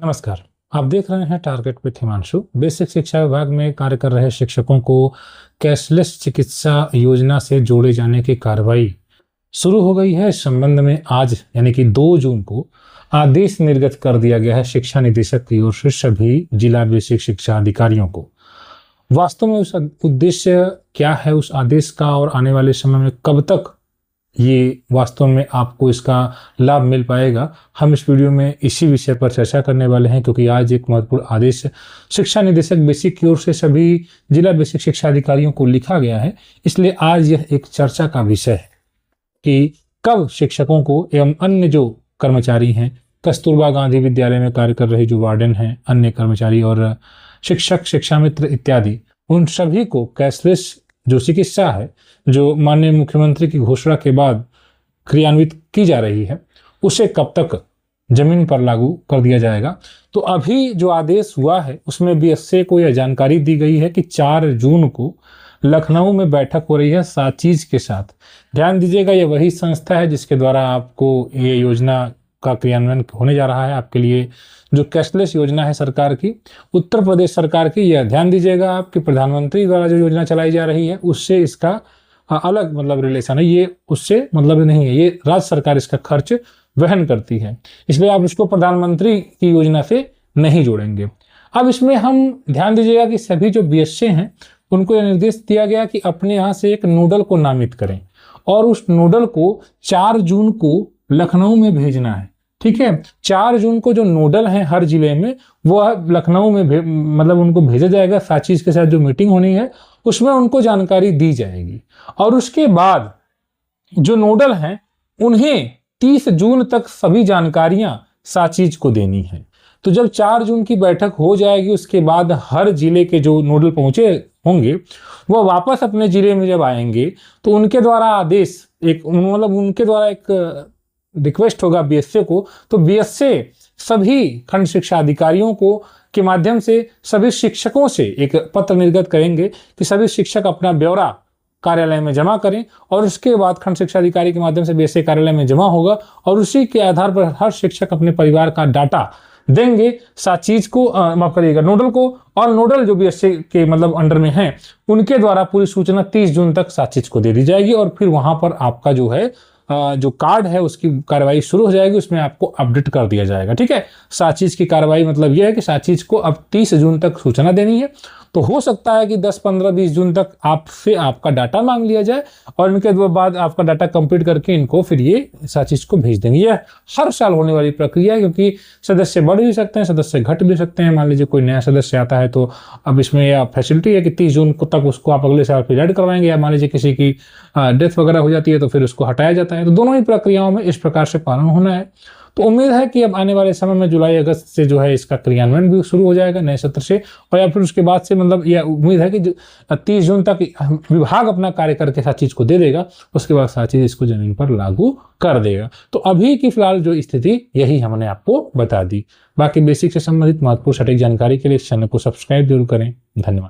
नमस्कार। आप देख रहे हैं टारगेट विद हिमांशु। बेसिक शिक्षा विभाग में कार्य कर रहे शिक्षकों को कैशलेस चिकित्सा योजना से जोड़े जाने की कार्रवाई शुरू हो गई है। इस संबंध में आज यानी कि 2 जून को आदेश निर्गत कर दिया गया है शिक्षा निदेशक की ओर से सभी जिला बेसिक शिक्षा अधिकारियों को। वास्तव में उस उद्देश्य क्या है उस आदेश का और आने वाले समय में कब तक ये वास्तव में आपको इसका लाभ मिल पाएगा, हम इस वीडियो में इसी विषय पर चर्चा करने वाले हैं। क्योंकि आज एक महत्वपूर्ण आदेश शिक्षा निदेशक बेसिक की ओर से सभी जिला बेसिक शिक्षा अधिकारियों को लिखा गया है, इसलिए आज यह एक चर्चा का विषय है कि कब शिक्षकों को एवं अन्य जो कर्मचारी हैं, कस्तूरबा गांधी विद्यालय में कार्य कर रहे जो वार्डन हैं, अन्य कर्मचारी और शिक्षक, शिक्षा मित्र इत्यादि, उन सभी को कैशलेस जो चिकित्सा है जो माननीय मुख्यमंत्री की घोषणा के बाद क्रियान्वित की जा रही है, उसे कब तक जमीन पर लागू कर दिया जाएगा। तो अभी जो आदेश हुआ है उसमें बीएसए को यह जानकारी दी गई है कि 4 जून को लखनऊ में बैठक हो रही है साचीज के साथ। ध्यान दीजिएगा, यह वही संस्था है जिसके द्वारा आपको ये योजना का क्रियान्वयन होने जा रहा है। आपके लिए जो कैशलेस योजना है सरकार की, उत्तर प्रदेश सरकार की, यह ध्यान दीजिएगा आपके प्रधानमंत्री द्वारा जो योजना चलाई जा रही है उससे इसका अलग मतलब रिलेशन है, ये उससे मतलब नहीं है, ये राज्य सरकार इसका खर्च वहन करती है, इसलिए आप इसको प्रधानमंत्री की योजना से नहीं जोड़ेंगे। अब इसमें हम ध्यान दीजिएगा कि सभी जो बीएसए हैं उनको यह निर्देश दिया गया कि अपने यहाँ से एक नोडल को नामित करें और उस नोडल को 4 जून को लखनऊ में भेजना है। ठीक है, 4 जून को जो नोडल हैं हर जिले में वह लखनऊ में मतलब उनको भेजा जाएगा। साचीज के साथ जो मीटिंग होनी है उसमें उनको जानकारी दी जाएगी और उसके बाद जो नोडल हैं उन्हें 30 जून तक सभी जानकारियां साचीज को देनी है। तो जब 4 जून की बैठक हो जाएगी उसके बाद हर जिले के जो नोडल पहुंचे होंगे वह वापस अपने जिले में जब आएंगे तो उनके द्वारा आदेश एक मतलब उनके द्वारा एक रिक्वेस्ट होगा बीएसए को, तो बीएसए सभी खंड शिक्षा अधिकारियों को के माध्यम से सभी शिक्षकों से एक पत्र निर्गत करेंगे कि सभी शिक्षक अपना ब्यौरा कार्यालय में जमा करें और उसके बाद खंड शिक्षा अधिकारी के माध्यम से बीएसए कार्यालय में जमा होगा और उसी के आधार पर हर शिक्षक अपने परिवार का डाटा देंगे साचीज को, माफ करिएगा नोडल को, और नोडल जो बीएसए के मतलब अंडर में हैं उनके द्वारा पूरी सूचना 30 जून तक साचीज को दे दी जाएगी और फिर वहां पर आपका जो है जो कार्ड है उसकी कार्रवाई शुरू हो जाएगी, उसमें आपको अपडेट कर दिया जाएगा। ठीक है, साचीज की कार्रवाई मतलब यह है कि साचीज को अब 30 जून तक सूचना देनी है। तो हो सकता है कि 10, 15, 20 जून तक आपसे आपका डाटा मांग लिया जाए और इनके बाद आपका डाटा कंप्लीट करके इनको फिर ये साचीज को भेज देंगे। यह हर साल होने वाली प्रक्रिया है क्योंकि सदस्य बढ़ भी सकते हैं, सदस्य घट भी सकते हैं। मान लीजिए कोई नया सदस्य आता है तो अब इसमें यह फैसिलिटी है कि 30 जून को तक उसको आप अगले साल फिर ऐड करवाएंगे, या मान लीजिए किसी की डेथ वगैरह हो जाती है तो फिर उसको हटाया जाता है। तो दोनों ही प्रक्रियाओं में इस प्रकार से पालन होना है। तो उम्मीद है कि अब आने वाले समय में जुलाई अगस्त से जो है इसका क्रियान्वयन भी शुरू हो जाएगा नए सत्र से, और या फिर उसके बाद से मतलब यह उम्मीद है कि 30 जून तक विभाग अपना कार्य करके साचीज को दे देगा, उसके बाद साचीज इसको जमीन पर लागू कर देगा। तो अभी की फिलहाल जो स्थिति यही हमने आपको बता दी। बाकी बेसिक से संबंधित महत्वपूर्ण सटीक जानकारी के लिए इस चैनल को सब्सक्राइब जरूर करें। धन्यवाद।